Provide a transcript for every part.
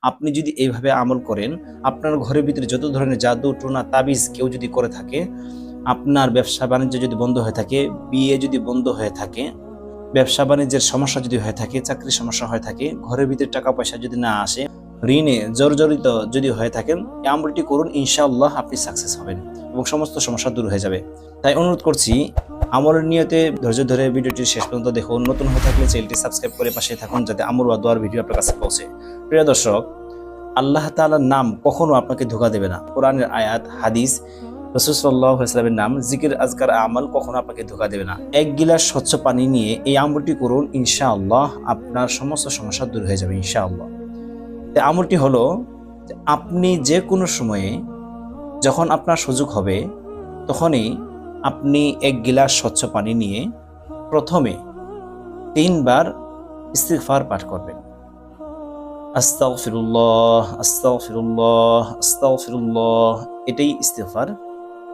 আপনি যদি এইভাবে আমল করেন, আপনার ঘরের ভিতরে যত ধরনের জাদু টোনা তাবিজ কেউ যদি করে থাকে, আপনার ব্যবসা বাণিজ্য যদি বন্ধ হয়ে থাকে, বিয়ে যদি বন্ধ হয়ে থাকে, ব্যবসা বাণিজ্যের সমস্যা যদি হয়ে থাকে, চাকরির সমস্যা হয়ে থাকে, ঘরের ভিতরে টাকা পয়সা যদি না আসে, ঋণে জর্জরিত যদি হয়ে থাকেন, এই আমলটি করুন, ইনশাআল্লাহ আপনি সাকসেস হবেন এবং সমস্ত সমস্যা দূর হয়ে যাবে। তাই অনুরোধ করছি, আমলের নিয়তে ধৈর্য ধরে ভিডিওটি শেষ পর্যন্ত দেখুন। নতুন হয়ে থাকলে চ্যানেলটি সাবস্ক্রাইব করে পাশে থাকুন, যাতে আমল বা দোয়ার ভিডিও আপনার কাছে পৌঁছে। প্রিয় দর্শক, আল্লাহ তাআলার নাম কখনো আপনাকে ধোঁকা দেবে না। কোরআনের আয়াত, হাদিস, রাসূল সাল্লাল্লাহু আলাইহি ওয়াসাল্লামের নাম, জিকির, আজকার, আমল কখনো আপনাকে ধোঁকা দেবে না। এক গিলাস স্বচ্ছ পানি নিয়ে এই আমলটি করুন, ইনশাআল্লাহ আপনার সমস্ত সমস্যা দূর হয়ে যাবে ইনশাআল্লাহ। এই আমলটি হলো, আপনি যে কোনো সময়ে যখন আপনার সুযোগ হবে, তখনই আপনি এক গিলাস স্বচ্ছ পানি নিয়ে প্রথমে 3 বার ইস্তিগফার পাঠ করবেন। আস্তাগফিরুল্লাহ, আস্তাগফিরুল্লাহ, আস্তাগফিরুল্লাহ, এটাই ইস্তিগফার।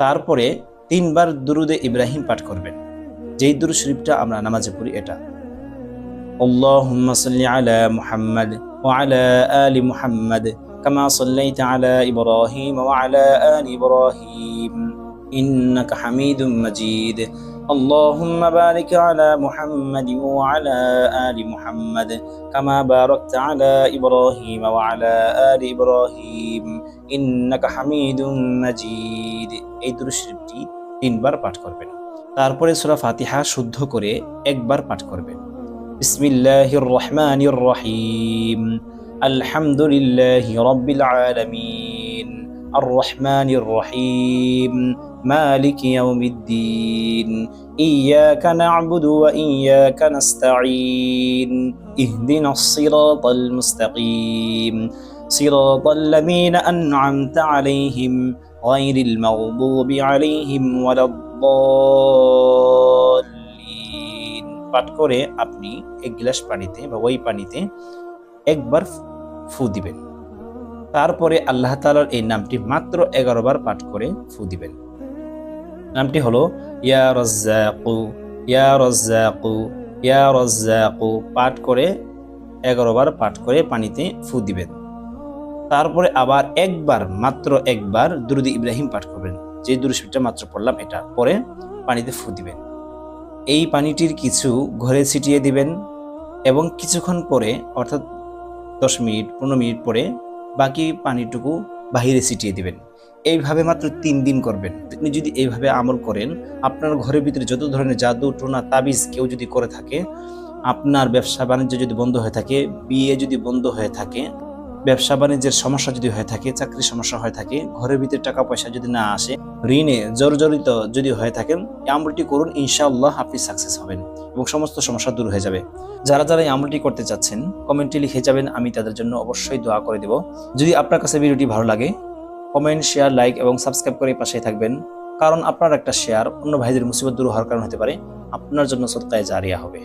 তারপরে 3 বার দুরুদে ইব্রাহিম পাঠ করবেন, যেই দুরূদ শরীফটা আমরা নামাজে পড়ি এটা। আল্লাহুম্মা সাল্লি আলা মুহাম্মাদ ওয়া আলা আলি মুহাম্মাদ কামা সাল্লাইতা আলা ইব্রাহিম ওয়া আলা আলি ইব্রাহিম ইন্নাকা হামিদুম মাজিদ। اللهم بارك على محمد وعلى آل محمد كما باركت على إبراهيم وعلى آل إبراهيم إنك حميد مجيد। এই দুরূদ শরীফটি 3 বার পাঠ করবেন। তারপরে সূরা ফাতিহা শুদ্ধ করে একবার পাঠ করবেন। বিসমিল্লাহির রহমানির রহিম, আলহামদুলিল্লাহি রাব্বিল আলামিন, আর রহমানির রহিম, مالك يوم الدين، إياك نعبد وإياك نستعين، اهدنا الصراط المستقيم، صراط الذين أنعمت عليهم غير المغضوب عليهم ولا الضالين। পাঠ করে আপনি এক গ্লাস পানিতে বা ওই পানিতে একবার ফু দিবেন। তারপরে আল্লাহ তাআলার এই নামটি মাত্র 11 বার পাঠ করে ফু দিবেন। নামটি হলো ইয়া রাজ্জাকু, ইয়া রাজ্জাকু, ইয়া রাজ্জাকু। পাঠ করে 11 বার পাঠ করে পানিতে ফু দিবেন। তারপরে আবার একবার, মাত্র একবার দুরূদ ইব্রাহিম পাঠ করবেন, যে দুরূদ শরীফটা মাত্র পড়লাম এটা, পরে পানিতে ফু দিবেন। এই পানিটির কিছু ঘরে ছিটিয়ে দিবেন এবং কিছুক্ষণ পরে, অর্থাৎ 10 মিনিট 15 মিনিট পরে বাকি পানিটুকু বাহিরে ছিটিয়ে দিবেন। এইভাবে মাত্র 3 দিন করবেন। আপনি যদি এইভাবে আমল করেন, আপনার ঘরের ভিতরে যত ধরনের জাদু টোনা তাবিজ কেউ যদি করে থাকে, আপনার ব্যবসা বাণিজ্য যদি বন্ধ হয়ে থাকে, বিয়ে যদি বন্ধ হয়ে থাকে, ব্যবসা বাণিজ্যের সমস্যা যদি হয়ে থাকে, চাকরির সমস্যা হয়ে থাকে, ঘরের ভিতরে টাকা পয়সা যদি না আসে, ঋণে জর্জরিত যদি হয়ে থাকেন, এই আমলটি করুন, ইনশাআল্লাহ আপনি সাকসেস হবেন এবং সমস্ত সমস্যা দূর হয়ে যাবে। যারা যারা এই আমলটি করতে চাচ্ছেন কমেন্টে লিখে যাবেন, আমি তাদের জন্য অবশ্যই দোয়া করে দেব। যদি আপনার কাছে ভিডিওটি ভালো লাগে, কমেন্ট, শেয়ার, লাইক এবং সাবস্ক্রাইব করে পাশে থাকবেন, কারণ আপনার একটা শেয়ার অন্য ভাইদের মুসিবত দূর হওয়ার কারণ হতে পারে, আপনার জন্য সদকায়ে জারিয়া হবে।